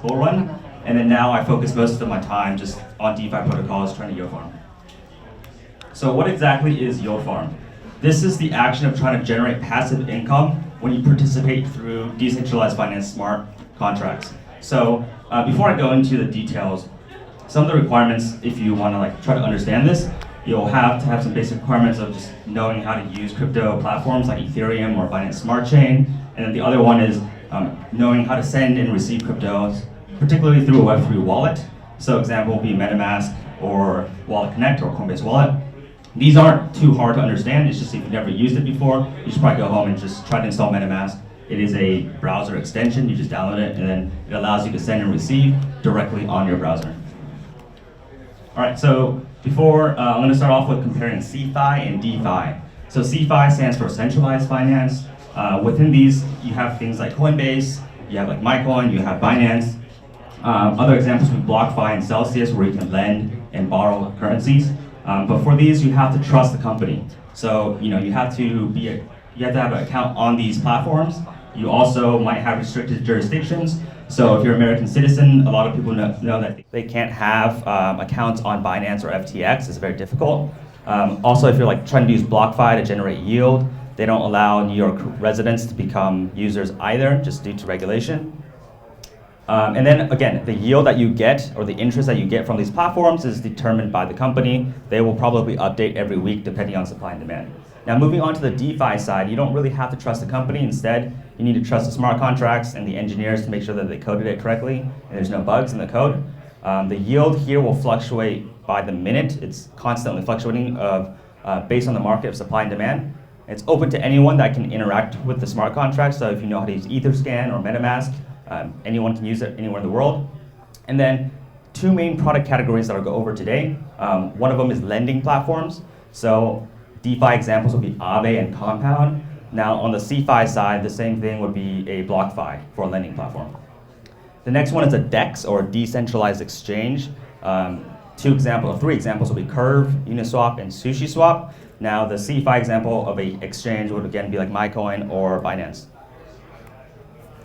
school run. And then now I focus most of my time just on DeFi protocols trying to yield farm. So what exactly is yield farm? This is the action of trying to generate passive income when you participate through decentralized finance smart contracts. So before I go into the details, some of the requirements, if you want to try to understand this, you'll have to have some basic requirements of just knowing how to use crypto platforms like Ethereum or Binance Smart Chain. And then the other one is knowing how to send and receive cryptos, particularly through a Web3 wallet. So example would be MetaMask or Wallet Connect or Coinbase Wallet. These aren't too hard to understand. It's just if you've never used it before, you should probably go home and just try to install MetaMask. It is a browser extension. You just download it, and then it allows you to send and receive directly on your browser. All right, so before, I'm going to start off with comparing CeFi and DeFi. So CeFi stands for centralized finance. Within these, you have things like Coinbase, you have like MyCoin, you have Binance. Other examples would be BlockFi and Celsius, where you can lend and borrow currencies. But for these, you have to trust the company. So you have to have an account on these platforms. You also might have restricted jurisdictions. So if you're an American citizen, a lot of people know that they can't have accounts on Binance or FTX. It's very difficult. Also, if you're trying to use BlockFi to generate yield, they don't allow New York residents to become users either, just due to regulation. And then again, the yield that you get or the interest that you get from these platforms is determined by the company. They will probably update every week depending on supply and demand. Now moving on to the DeFi side, you don't really have to trust the company. Instead, you need to trust the smart contracts and the engineers to make sure that they coded it correctly and there's no bugs in the code. The yield here will fluctuate by the minute. It's constantly fluctuating based on the market of supply and demand. It's open to anyone that can interact with the smart contracts. So if you know how to use Etherscan or MetaMask, anyone can use it anywhere in the world. And then two main product categories that I'll go over today. One of them is lending platforms. So DeFi examples would be Aave and Compound. Now on the CeFi side, the same thing would be a BlockFi for a lending platform. The next one is a DEX or decentralized exchange. Three examples will be Curve, Uniswap, and SushiSwap. Now the CeFi example of an exchange would again be like MyCoin or Binance.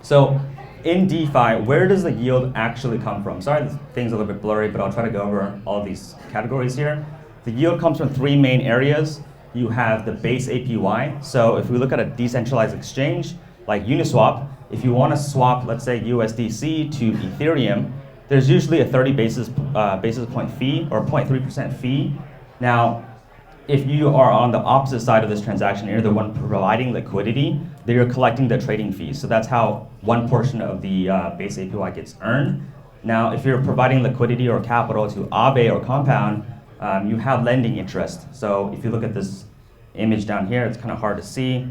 So in DeFi, where does the yield actually come from? Sorry, this thing's a little bit blurry, but I'll try to go over all of these categories here. The yield comes from three main areas. You have the base APY. So if we look at a decentralized exchange like Uniswap, if you want to swap, let's say USDC to Ethereum, there's usually a 30 basis point fee or 0.3% fee. Now, if you are on the opposite side of this transaction, you're the one providing liquidity, then you're collecting the trading fees. So that's how one portion of the base APY gets earned. Now, if you're providing liquidity or capital to Aave or Compound, you have lending interest. So if you look at this image down here, it's kind of hard to see.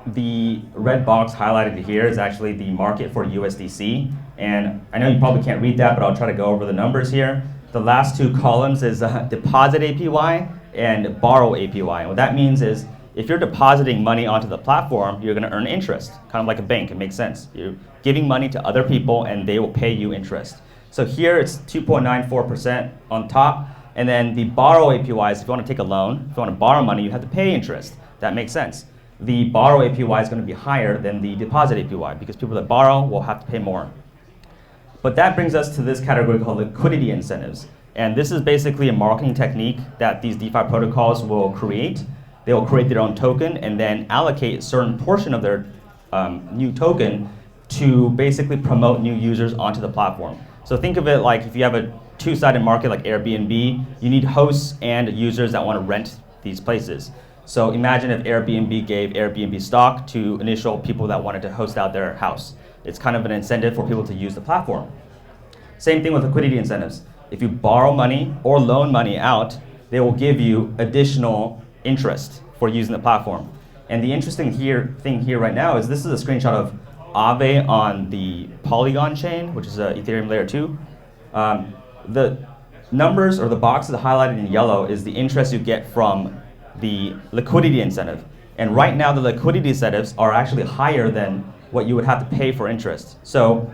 The red box highlighted here is actually the market for USDC. And I know you probably can't read that, but I'll try to go over the numbers here. The last two columns is deposit APY and borrow APY. And what that means is if you're depositing money onto the platform, you're going to earn interest, kind of like a bank. It makes sense. You're giving money to other people and they will pay you interest. So here it's 2.94% on top. And then the borrow APY is if you want to take a loan, if you want to borrow money, you have to pay interest. That makes sense. The borrow APY is going to be higher than the deposit APY because people that borrow will have to pay more. But that brings us to this category called liquidity incentives. And this is basically a marketing technique that these DeFi protocols will create. They will create their own token and then allocate a certain portion of their new token to basically promote new users onto the platform. So think of it like if you have a two-sided market like Airbnb, you need hosts and users that want to rent these places. So imagine if Airbnb gave Airbnb stock to initial people that wanted to host out their house. It's kind of an incentive for people to use the platform. Same thing with liquidity incentives. If you borrow money or loan money out, they will give you additional interest for using the platform. And the interesting thing here right now is this is a screenshot of Aave on the Polygon chain, which is a Ethereum layer 2. The numbers or the boxes highlighted in yellow is the interest you get from the liquidity incentive. And right now the liquidity incentives are actually higher than what you would have to pay for interest. So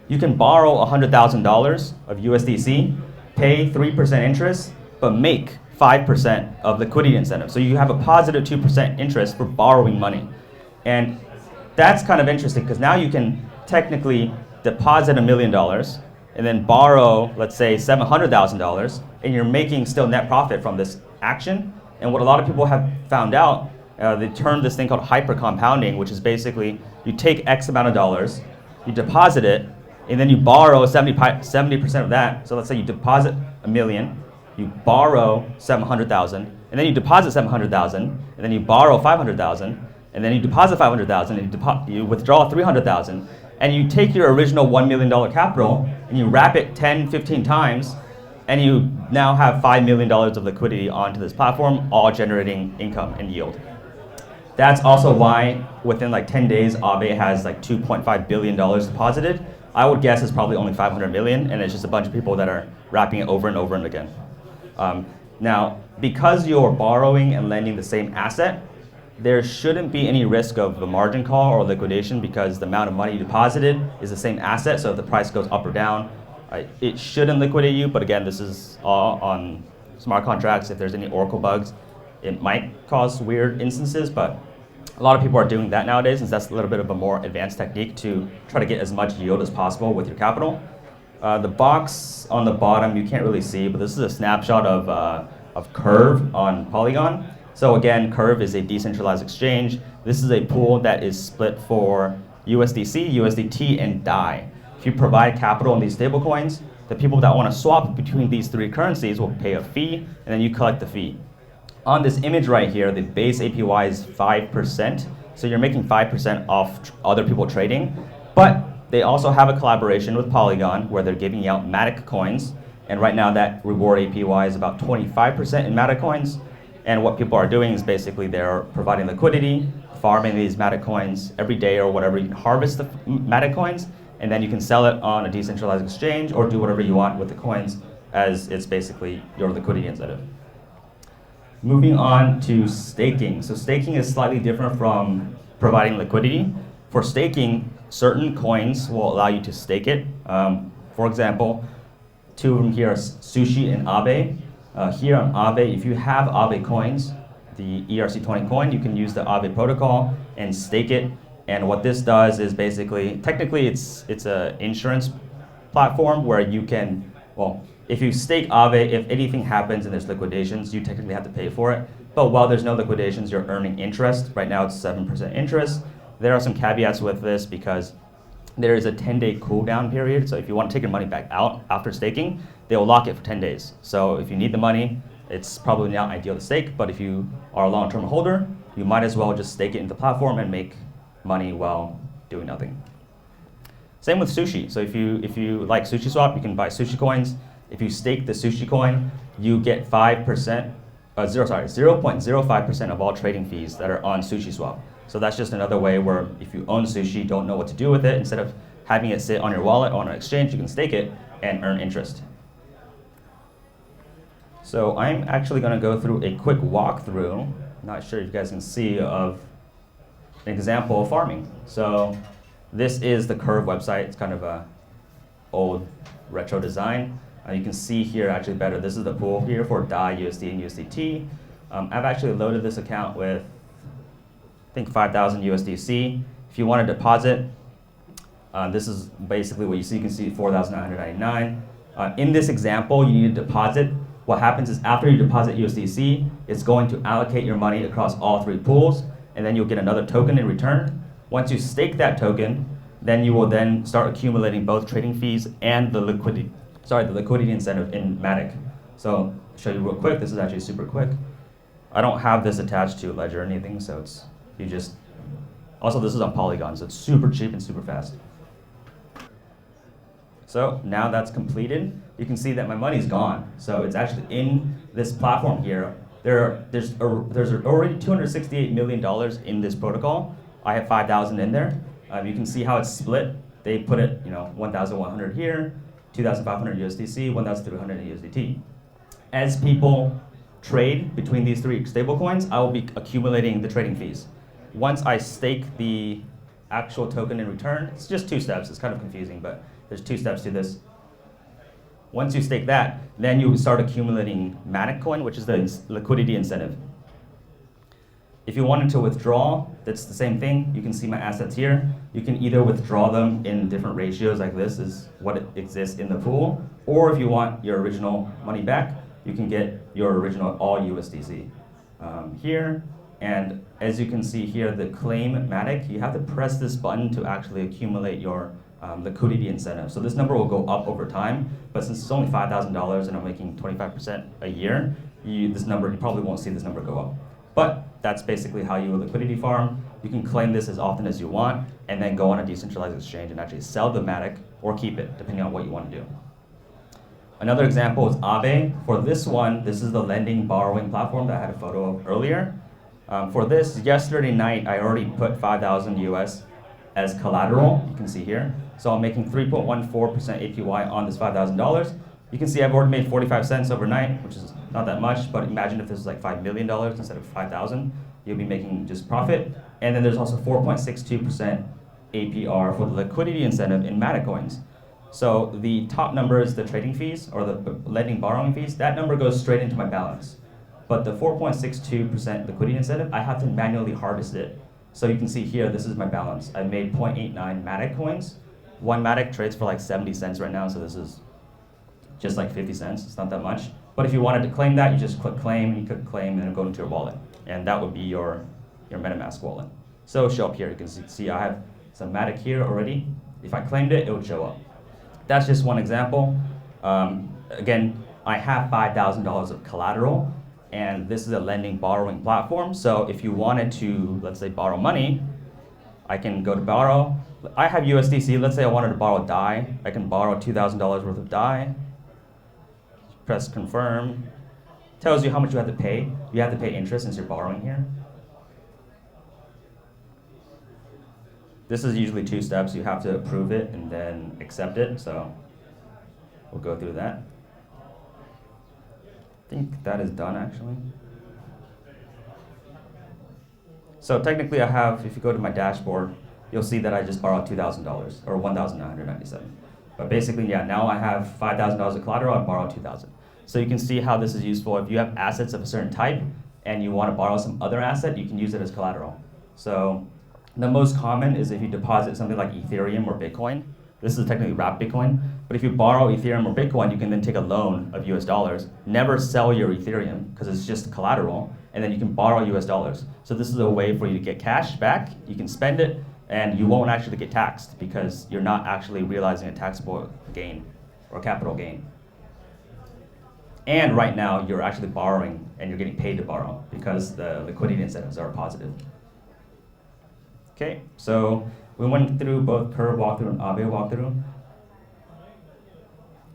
you can borrow $100,000 of USDC, pay 3% interest, but make 5% of liquidity incentive. So you have a positive 2% interest for borrowing money. And that's kind of interesting because now you can technically deposit $1 million and then borrow, let's say, $700,000, and you're making still net profit from this action. And what a lot of people have found out, they term this thing called hyper compounding, which is basically you take X amount of dollars, you deposit it, and then you borrow 70% of that. So let's say you deposit $1 million, you borrow 700,000, and then you deposit 700,000, and then you borrow 500,000, and then you deposit 500,000, and you withdraw 300,000, and you take your original $1 million capital and you wrap it 10, 15 times, and you now have $5 million of liquidity onto this platform, all generating income and yield. That's also why within like 10 days, Aave has like $2.5 billion deposited. I would guess it's probably only 500 million, and it's just a bunch of people that are wrapping it over and over and again. Now, because you're borrowing and lending the same asset, there shouldn't be any risk of a margin call or liquidation because the amount of money you deposited is the same asset, so if the price goes up or down, it shouldn't liquidate you, but again, this is all on smart contracts. If there's any Oracle bugs, it might cause weird instances, but a lot of people are doing that nowadays, since that's a little bit of a more advanced technique to try to get as much yield as possible with your capital. The box on the bottom you can't really see, but this is a snapshot of Curve on Polygon. So again, Curve is a decentralized exchange. This is a pool that is split for USDC, USDT, and DAI. If you provide capital in these stablecoins, the people that want to swap between these three currencies will pay a fee, and then you collect the fee. On this image right here, the base APY is 5%, so you're making 5% off other people trading, but they also have a collaboration with Polygon where they're giving out Matic coins, and right now that reward APY is about 25% in Matic coins. And what people are doing is basically they're providing liquidity, farming these Matic coins every day or whatever. You can harvest the Matic coins, and then you can sell it on a decentralized exchange or do whatever you want with the coins, as it's basically your liquidity incentive. Moving on to staking. So staking is slightly different from providing liquidity. For staking, certain coins will allow you to stake it. For example, two of them here are Sushi and Aave. Here on Aave, if you have Aave coins, the ERC20 coin, you can use the Aave protocol and stake it. And what this does is basically, technically it's an insurance platform where you can, well, if you stake Aave, if anything happens and there's liquidations, you technically have to pay for it. But while there's no liquidations, you're earning interest. Right now it's 7% interest. There are some caveats with this because there is a 10-day cooldown period. So if you want to take your money back out after staking, they will lock it for 10 days. So if you need the money, it's probably not ideal to stake, but if you are a long-term holder, you might as well just stake it into the platform and make money while doing nothing. Same with Sushi. So if you like SushiSwap, you can buy Sushi coins. If you stake the Sushi coin, you get 0.05% of all trading fees that are on SushiSwap. So that's just another way where if you own Sushi, don't know what to do with it, instead of having it sit on your wallet or on an exchange, you can stake it and earn interest. So I'm actually going to go through a quick walkthrough, not sure if you guys can see, of an example of farming. So this is the Curve website. It's kind of a old retro design. You can see here actually better. This is the pool here for DAI, USD, and USDT. I've actually loaded this account with, I think, 5,000 USDC. If you want to deposit, this is basically what you see. You can see 4,999. In this example, you need to deposit. What happens is after you deposit USDC, it's going to allocate your money across all three pools, and then you'll get another token in return. Once you stake that token, then you will then start accumulating both trading fees and the liquidity incentive in Matic. So I'll show you real quick. This is actually super quick. I don't have this attached to Ledger or anything, so it's also this is on Polygon, so it's super cheap and super fast. So now that's completed, you can see that my money's gone. So it's actually in this platform here. There's already $268 million in this protocol. I have 5,000 in there. You can see how it's split. They put it, 1,100 here, 2,500 USDC, 1,300 USDT. As people trade between these three stablecoins, I will be accumulating the trading fees. Once I stake the actual token in return, it's just 2 steps. It's kind of confusing, but there's 2 steps to this. Once you stake that, then you start accumulating Matic coin, which is the liquidity incentive. If you wanted to withdraw, that's the same thing. You can see my assets here. You can either withdraw them in different ratios, like this is what exists in the pool, or if you want your original money back, you can get your original all USDC here. And as you can see here, the claim-matic, you have to press this button to actually accumulate your liquidity incentive. So this number will go up over time, but since it's only $5,000 and I'm making 25% a year, you probably won't see this number go up. But that's basically how you liquidity farm. You can claim this as often as you want, and then go on a decentralized exchange and actually sell the Matic or keep it, depending on what you want to do. Another example is Aave. For this one, this is the lending borrowing platform that I had a photo of earlier. For this, yesterday night, I already put 5,000 US as collateral, you can see here. So I'm making 3.14% APY on this $5,000. You can see I've already made 45 cents overnight, which is not that much, but imagine if this was like $5 million instead of 5,000, you'll be making just profit. And then there's also 4.62% APR for the liquidity incentive in Matic coins. So the top number is the trading fees or the lending borrowing fees. That number goes straight into my balance. But the 4.62% liquidity incentive, I have to manually harvest it. So you can see here, this is my balance. I made 0.89 Matic coins. One Matic trades for like 70 cents right now, so this is just like 50 cents, it's not that much. But if you wanted to claim that, you just click claim, you click claim, and it'll go into your wallet. And that would be your MetaMask wallet. So show up here, you can see I have some Matic here already. If I claimed it, it would show up. That's just one example. Again, I have $5,000 of collateral, and this is a lending borrowing platform. So if you wanted to, let's say, borrow money, I can go to borrow. I have USDC, let's say I wanted to borrow DAI. I can borrow $2,000 worth of DAI. Press confirm. Tells you how much you have to pay. You have to pay interest since you're borrowing here. This is usually 2 steps. You have to approve it and then accept it. So we'll go through that. I think that is done actually. So technically I have, if you go to my dashboard, you'll see that I just borrowed $2,000 or $1,997. But basically, yeah, now I have $5,000 of collateral, I borrowed $2,000. So you can see how this is useful. If you have assets of a certain type and you want to borrow some other asset, you can use it as collateral. So the most common is if you deposit something like Ethereum or Bitcoin. This is technically wrapped Bitcoin. But if you borrow Ethereum or Bitcoin, you can then take a loan of US dollars, never sell your Ethereum because it's just collateral, and then you can borrow US dollars. So this is a way for you to get cash back. You can spend it, and you won't actually get taxed because you're not actually realizing a taxable gain or capital gain. And right now, you're actually borrowing and you're getting paid to borrow because the liquidity incentives are positive. Okay, so we went through both Curve walkthrough and Aave walkthrough.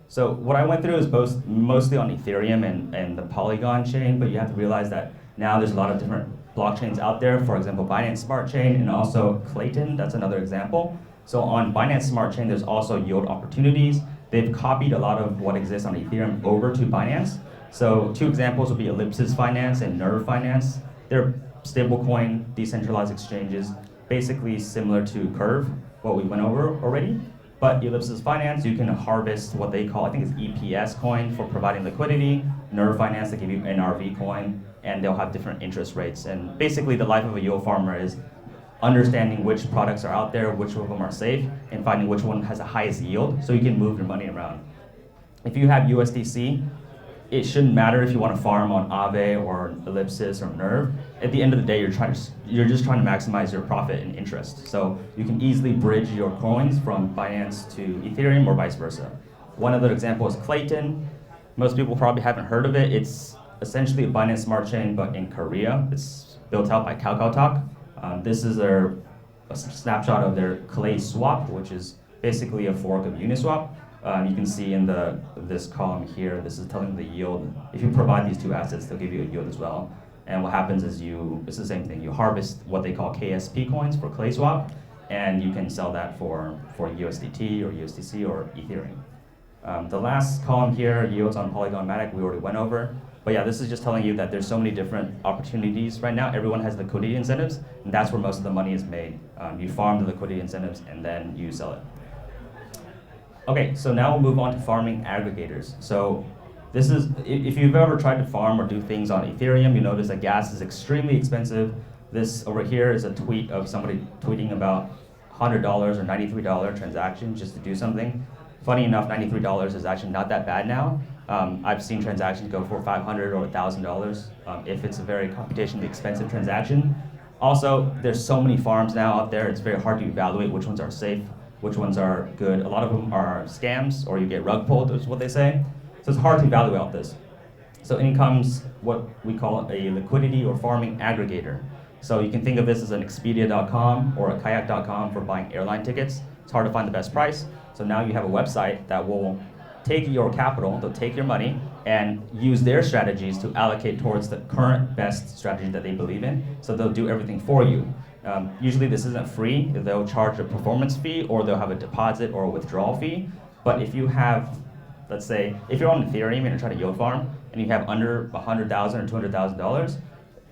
So what I went through is mostly on Ethereum and the Polygon chain, but you have to realize that now there's a lot of different blockchains out there. For example, Binance Smart Chain and also Clayton, that's another example. So on Binance Smart Chain, there's also yield opportunities. They've copied a lot of what exists on Ethereum over to Binance. So 2 examples would be Ellipsis Finance and Nerve Finance. They're stablecoin, decentralized exchanges, basically similar to Curve, what we went over already. But Ellipsis Finance, you can harvest what they call, I think it's EPS coin for providing liquidity. Nerve Finance, they give you NRV coin, and they'll have different interest rates. And basically the life of a yield farmer is understanding which products are out there, which of them are safe, and finding which one has the highest yield so you can move your money around. If you have USDC, it shouldn't matter if you want to farm on Aave or Ellipsis or Nerve. At the end of the day, you're just trying to maximize your profit and interest. So you can easily bridge your coins from Binance to Ethereum or vice versa. One other example is Clayton. Most people probably haven't heard of it. It's essentially a Binance Smart Chain, but in Korea. It's built out by KakaoTalk. This is a snapshot of their Clay swap, which is basically a fork of Uniswap. You can see in this column here, this is telling the yield. If you provide these 2 assets, they'll give you a yield as well. And what happens is it's the same thing. You harvest what they call KSP coins for Clay swap, and you can sell that for USDT or USDC or Ethereum. The last column here, yields on Polygon Matic, we already went over. But yeah, this is just telling you that there's so many different opportunities right now. Everyone has liquidity incentives, and that's where most of the money is made. You farm the liquidity incentives, and then you sell it. Okay, so now we'll move on to farming aggregators. So this is, if you've ever tried to farm or do things on Ethereum, you notice that gas is extremely expensive. This over here is a tweet of somebody tweeting about $100 or $93 transactions just to do something. Funny enough, $93 is actually not that bad now. I've seen transactions go for $500 or $1,000 if it's a very computationally expensive transaction. Also, there's so many farms now out there, it's very hard to evaluate which ones are safe, which ones are good. A lot of them are scams, or you get rug pulled, is what they say. So it's hard to evaluate all this. So in comes what we call a liquidity or farming aggregator. So you can think of this as an Expedia.com or a Kayak.com for buying airline tickets. It's hard to find the best price. So now you have a website that will take your capital, they'll take your money, and use their strategies to allocate towards the current best strategy that they believe in. So they'll do everything for you. Usually this isn't free. They'll charge a performance fee, or they'll have a deposit or a withdrawal fee. But if you have, let's say, if you're on Ethereum and you're trying to yield farm, and you have under $100,000 or $200,000,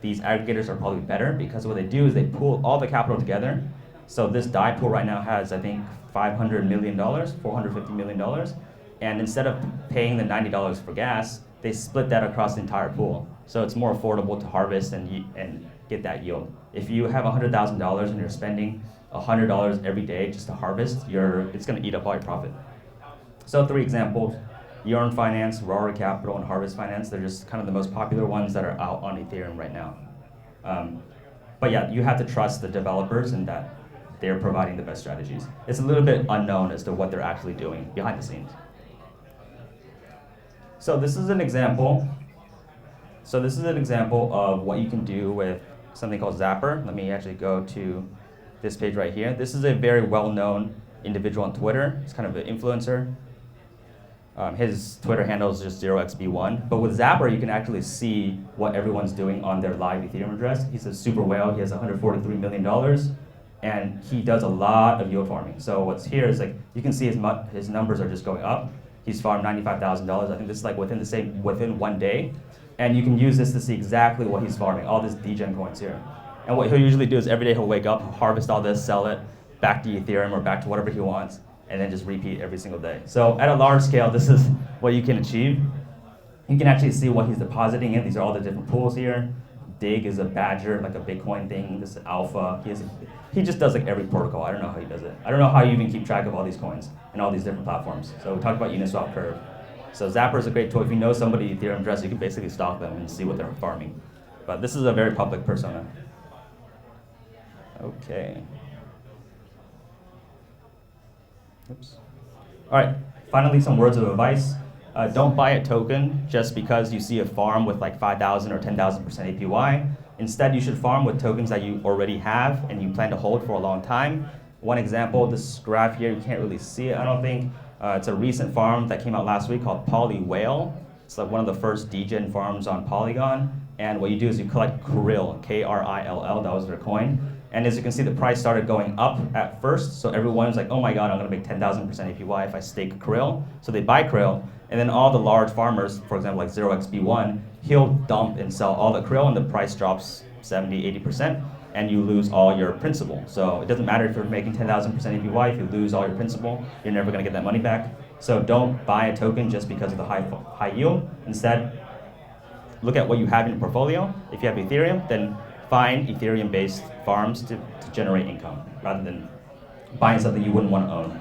these aggregators are probably better, because what they do is they pool all the capital together. So this DAI pool right now has, I think, $500 million, $450 million. And instead of paying the $90 for gas, they split that across the entire pool. So it's more affordable to harvest and get that yield. If you have $100,000 and you're spending $100 every day just to harvest, it's going to eat up all your profit. So 3 examples: Yearn Finance, Roar Capital, and Harvest Finance. They're just kind of the most popular ones that are out on Ethereum right now. But yeah, you have to trust the developers and that they're providing the best strategies. It's a little bit unknown as to what they're actually doing behind the scenes. So this is an example. So this is an example of what you can do with something called Zapper. Let me actually go to this page right here. This is a very well-known individual on Twitter. He's kind of an influencer. His Twitter handle is just 0xb1. But with Zapper, you can actually see what everyone's doing on their live Ethereum address. He's a super whale. He has $143 million. And he does a lot of yield farming. So what's here is like, you can see his numbers are just going up. He's farmed $95,000. I think this is like within 1 day. And you can use this to see exactly what he's farming, all these degen coins here. And what he'll usually do is every day he'll wake up, harvest all this, sell it, back to Ethereum or back to whatever he wants, and then just repeat every single day. So at a large scale, this is what you can achieve. You can actually see what he's depositing in. These are all the different pools here. Dig is a badger, like a Bitcoin thing. This is alpha. He just does like every protocol. I don't know how he does it. I don't know how you even keep track of all these coins and all these different platforms. So we talked about Uniswap Curve. So Zapper is a great tool. If you know somebody Ethereum address, you can basically stalk them and see what they're farming. But this is a very public persona. Okay. Oops. All right, finally some words of advice. Don't buy a token just because you see a farm with like 5,000 or 10,000% APY. Instead, you should farm with tokens that you already have and you plan to hold for a long time. One example, this graph here, you can't really see it, I don't think. It's a recent farm that came out last week called Poly Whale. It's like one of the first degen farms on Polygon. And what you do is you collect Krill, K-R-I-L-L, that was their coin. And as you can see, the price started going up at first. So everyone's like, oh my God, I'm gonna make 10,000% APY if I stake Krill. So they buy Krill. And then all the large farmers, for example, like 0xb1, he'll dump and sell all the Krill and the price drops 70, 80%, and you lose all your principal. So it doesn't matter if you're making 10,000% APY, if you lose all your principal, you're never gonna get that money back. So don't buy a token just because of the high yield. Instead, look at what you have in your portfolio. If you have Ethereum, then find Ethereum-based farms to generate income rather than buying something you wouldn't want to own.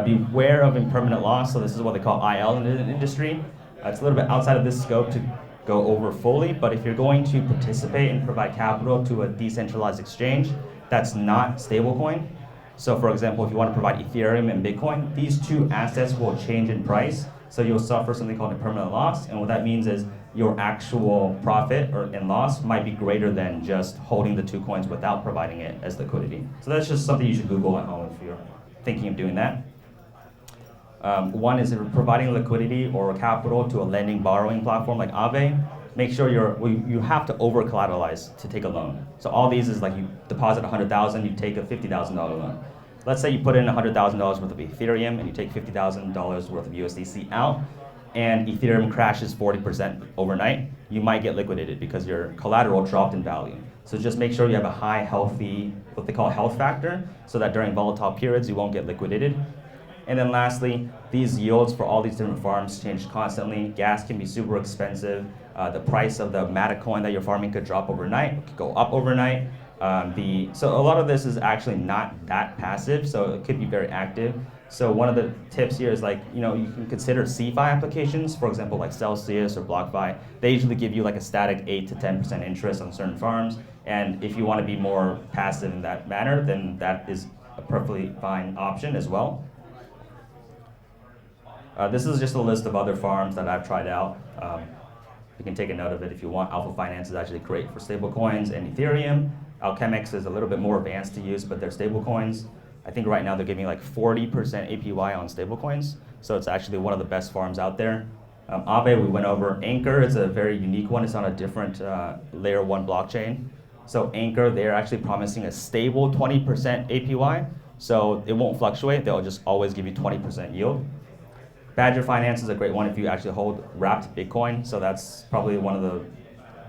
Beware of impermanent loss. So this is what they call IL in the industry. It's a little bit outside of this scope to go over fully, but if you're going to participate and provide capital to a decentralized exchange that's not stablecoin, so for example, if you want to provide Ethereum and Bitcoin, these two assets will change in price. So you'll suffer something called impermanent loss, and what that means is your actual profit and loss might be greater than just holding the two coins without providing it as liquidity. So that's just something you should Google at home if you're thinking of doing that. One is providing liquidity or capital to a lending borrowing platform like Aave. Make sure you have to over collateralize to take a loan. So all these is like you deposit 100,000, you take a $50,000 loan. Let's say you put in $100,000 worth of Ethereum and you take $50,000 worth of USDC out, and Ethereum crashes 40% overnight, you might get liquidated because your collateral dropped in value. So just make sure you have a high, healthy, what they call health factor, so that during volatile periods you won't get liquidated. And then lastly, these yields for all these different farms change constantly. Gas can be super expensive. The price of the Matic coin that you're farming could drop overnight, it could go up overnight. So a lot of this is actually not that passive, so it could be very active. So one of the tips here is like, you can consider CeFi applications, for example, like Celsius or BlockFi. They usually give you like a static 8 to 10% interest on certain farms. And if you want to be more passive in that manner, then that is a perfectly fine option as well. This is just a list of other farms that I've tried out. You can take a note of it if you want. Alpha Finance is actually great for stablecoins and Ethereum. Alchemix is a little bit more advanced to use, but they're stablecoins. I think right now they're giving like 40% APY on stablecoins, so it's actually one of the best farms out there. Aave, we went over. Anchor is a very unique one. It's on a different layer 1 blockchain. So Anchor, they're actually promising a stable 20% APY, so it won't fluctuate. They'll just always give you 20% yield. Badger Finance is a great one if you actually hold wrapped Bitcoin, so that's probably one of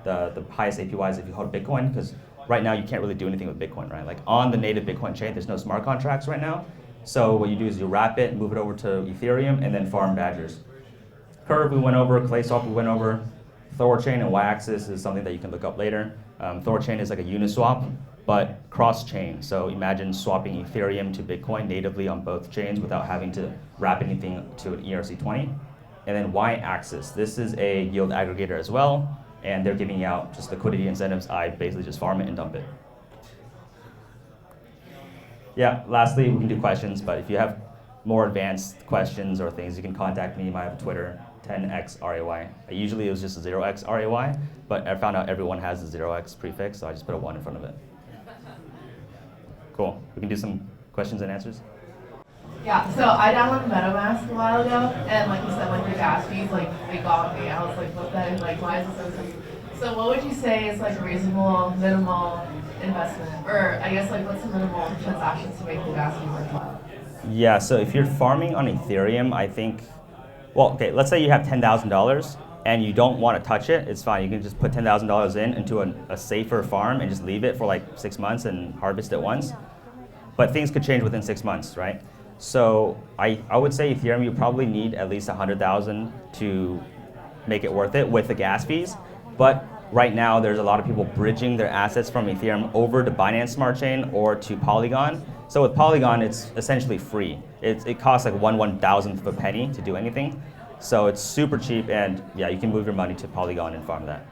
the highest APYs if you hold Bitcoin, because right now you can't really do anything with Bitcoin, right? Like on the native Bitcoin chain, there's no smart contracts right now. So what you do is you wrap it, move it over to Ethereum, and then farm Badgers. Curve we went over, ClaySwap we went over. Thorchain and Y-Axis is something that you can look up later. Thorchain is like a Uniswap, but cross-chain. So imagine swapping Ethereum to Bitcoin natively on both chains without having to wrap anything to an ERC20. And then Y-Axis, this is a yield aggregator as well, and they're giving out just liquidity incentives. I basically just farm it and dump it. Yeah, lastly, we can do questions, but if you have more advanced questions or things, you can contact me. I have Twitter, 10xRAY. Usually it was just 0xRAY, but I found out everyone has the 0x prefix, so I just put a 1 in front of it. Cool. We can do some questions and answers. Yeah, so I downloaded MetaMask a while ago, and like you said, like the gas fees, like they got me. I was like, what the heck, like why is it so cheap? So what would you say is like a reasonable, minimal investment? Or I guess like what's the minimal transactions to make the gas fee worthwhile? Yeah, so if you're farming on Ethereum, I think, well, okay, let's say you have $10,000 and you don't want to touch it, it's fine. You can just put $10,000 into a safer farm and just leave it for like 6 months and harvest it once. But things could change within 6 months, right? So I would say Ethereum, you probably need at least 100,000 to make it worth it with the gas fees. But right now, there's a lot of people bridging their assets from Ethereum over to Binance Smart Chain or to Polygon. So with Polygon, it's essentially free. It costs like 1/1000th of a penny to do anything. So it's super cheap, and yeah, you can move your money to Polygon and farm that.